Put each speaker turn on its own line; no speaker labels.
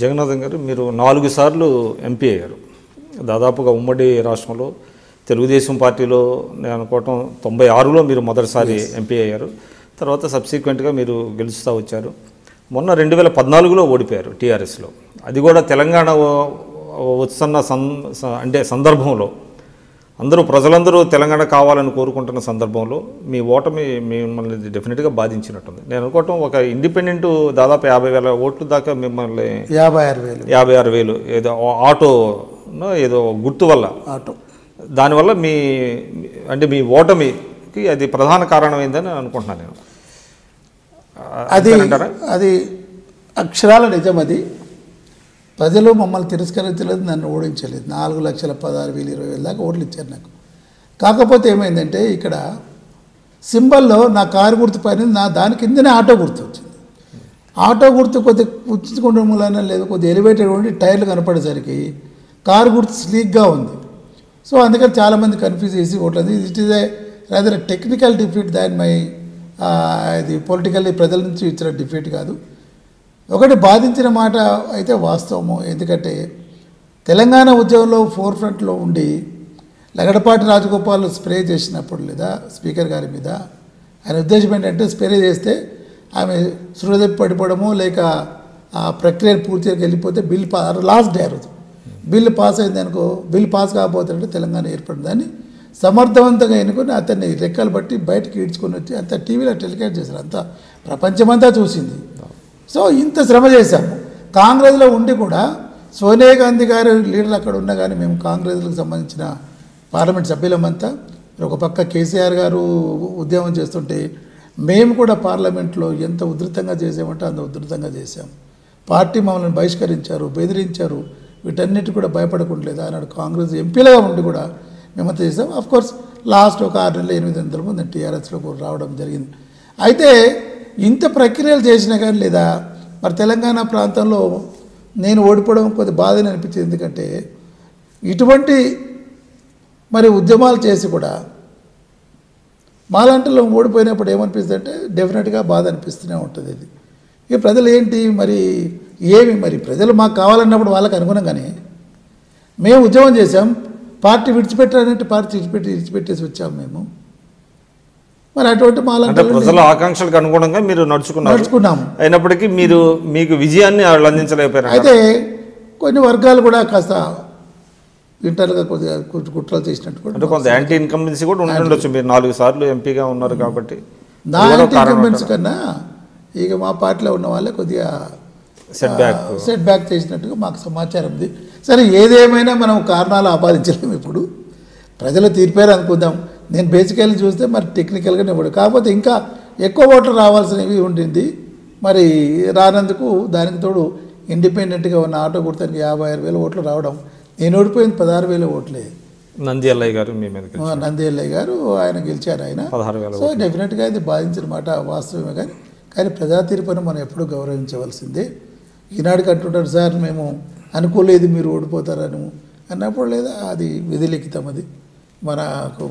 జగన్నాథం గారు, మీరు 4 సార్లు ఎంపీ అయ్యారు. దాదాపుగా ఉమ్మడి రాష్ట్రంలో తెలుగుదేశం పార్టీలో నేను అనుకోవటం 96లో మీరు మొదటిసారి ఎంపీ అయ్యారు. తర్వాత సబ్సిక్వెంట్గా మీరు గెలుస్తూ వచ్చారు. మొన్న 2014లో ఓడిపోయారు టీఆర్ఎస్లో. అది కూడా తెలంగాణ వస్తున్న అంటే సందర్భంలో ప్రజలందరూ తెలంగాణ కావాలని కోరుకుంటున్న సందర్భంలో మీ ఓటమి మిమ్మల్ని డెఫినెట్గా బాధించినట్టుంది. నేను అనుకోవటం ఒక ఇండిపెండెంట్ దాదాపు 50,000 ఓట్లు దాకా మిమ్మల్ని 56,000 ఏదో ఆటో ఏదో గుర్తు వల్ల దానివల్ల మీ ఓటమికి అది ప్రధాన కారణమైందని అనుకుంటున్నాను నేను.
అది అక్షరాల నిజం. అది ప్రజలు మమ్మల్ని తిరస్కరించలేదు, నన్ను ఓడించలేదు. 4,16,020 దాకా ఓట్లు ఇచ్చారు నాకు. కాకపోతే ఏమైందంటే ఇక్కడ సింబల్లో నా కారు గుర్తు పైన దాని కిందనే ఆటో గుర్తు వచ్చింది. ఆటో గుర్తు కొద్దిగా పుచ్చుకోవడం వలన లేదు, కొద్దిగా ఎలివేటెడ్ ఉండి టైర్లు కనపడేసరికి కారు గుర్తు స్లీక్గా ఉంది. సో అందుకని చాలామంది కన్ఫ్యూజ్ చేసి ఓట్లేదు. It is a rather technical defeat than my ఇది పొలిటికల్లీ ప్రజల నుంచి ఇచ్చిన డిఫీట్ కాదు. ఒకటి బాధించిన మాట అయితే వాస్తవము. ఎందుకంటే తెలంగాణ ఉద్యమంలో ఫోర్ ఫ్రంట్లో ఉండి లగడపాటి రాజగోపాల్ స్ప్రే చేసినప్పుడు లేదా స్పీకర్ గారి మీద ఆయన ఉద్దేశం ఏంటంటే స్ప్రే చేస్తే ఆమె సృహ పడిపోవడము లేక ఆ ప్రక్రియను పూర్తిగా వెళ్ళిపోతే లాస్ట్ డే రోజు బిల్లు పాస్ అయింది అనుకో, బిల్లు పాస్ కాకపోతే తెలంగాణ ఏర్పడిందని సమర్థవంతంగా ఎన్నుకొని అతన్ని రెక్కలు బట్టి బయటకు ఈడ్చుకొని వచ్చి అంత టీవీలో టెలికాస్ట్ చేశారు. అంతా ప్రపంచమంతా చూసింది. సో ఇంత శ్రమ చేశాము. కాంగ్రెస్లో ఉండి కూడా సోనియా గాంధీ గారు లీడర్ అక్కడ ఉన్నా కానీ మేము కాంగ్రెస్లకు సంబంధించిన పార్లమెంట్ సభ్యులమంతా ఒక పక్క కేసీఆర్ గారు ఉద్యమం చేస్తుంటే మేము కూడా పార్లమెంట్లో ఎంత ఉధృతంగా చేసామంటే అంత ఉధృతంగా చేశాం. పార్టీ మమ్మల్ని బహిష్కరించారు, బెదిరించారు. వీటన్నిటి కూడా భయపడకుండా ఆనాడు కాంగ్రెస్ ఎంపీలుగా ఉండి కూడా మేమంతా చేసాం. అఫ్కోర్స్ లాస్ట్ ఒక 6 నెలలు 8 నెలల ముందు నేను టీఆర్ఎస్లో రావడం జరిగింది. అయితే ఇంత ప్రక్రియలు చేసినా కానీ లేదా మరి తెలంగాణ ప్రాంతంలో నేను ఓడిపోవడం కొద్దిగా బాధని అనిపించింది. ఎందుకంటే ఇటువంటి మరి ఉద్యమాలు చేసి కూడా మాలాంటిలో ఓడిపోయినప్పుడు ఏమనిపిస్తుంది అంటే డెఫినెట్గా బాధ అనిపిస్తూనే ఉంటుంది. ఇది ఇక ప్రజలు ఏంటి మరి ప్రజలు మాకు కావాలన్నప్పుడు వాళ్ళకి అనుగుణంగానే మేము ఉద్యమం చేసాం. పార్టీ విడిచిపెట్టారంటే పార్టీ విడిచిపెట్టేసి వచ్చాము మేము. మరి అటువంటి
ప్రజల ఆకాంక్షలకు అనుగుణంగా మీరు నడుచుకున్నాము. అయినప్పటికీ మీకు విజయాన్ని అందించలేకపోయారు.
అయితే కొన్ని వర్గాలు కూడా కాస్త ఇంటర్గా కొద్దిగా కుట్రలు చేసినట్టు కూడా
కొంత యాంటీ ఇన్కంబెన్సీ కూడా ఉండొచ్చు. మీరు 4 సార్లు ఎంపీగా ఉన్నారు కాబట్టి
నా యాంటీ ఇన్కంబెన్సీ కన్నా ఇక మా పార్టీలో ఉన్న వాళ్ళే కొద్దిగా సెట్ బ్యాక్ చేసినట్టుగా మాకు సమాచారం ఉంది. సరే ఏదేమైనా మనం కారణాలు ఆపాదించలేము. ఇప్పుడు ప్రజల తీర్పేరు అనుకుందాం. నేను బేసికల్లీ చూస్తే మరి టెక్నికల్గానే ఇవ్వడు. కాకపోతే ఇంకా ఎక్కువ ఓట్లు రావాల్సినవి ఉండింది. మరి రానందుకు దానికి తోడు ఇండిపెండెంట్గా ఉన్న ఆటో గుర్తానికి 56,000 ఓట్లు రావడం, నేను ఓడిపోయింది 16,000 ఓట్లే.
నంది ఎల్లయ్య
గారు ఆయన గెలిచారు. ఆయన
16,000.
సో డెఫినెట్గా ఇది బాధించిన మాట వాస్తవమే. కానీ ప్రజా తీర్పును మనం ఎప్పుడూ గౌరవించవలసిందే. ఈనాడికి అంటుంటారు సార్ మేము అనుకోలేదు మీరు ఓడిపోతారని అన్నప్పుడు లేదా అది విధిలిఖితం. అది మనకు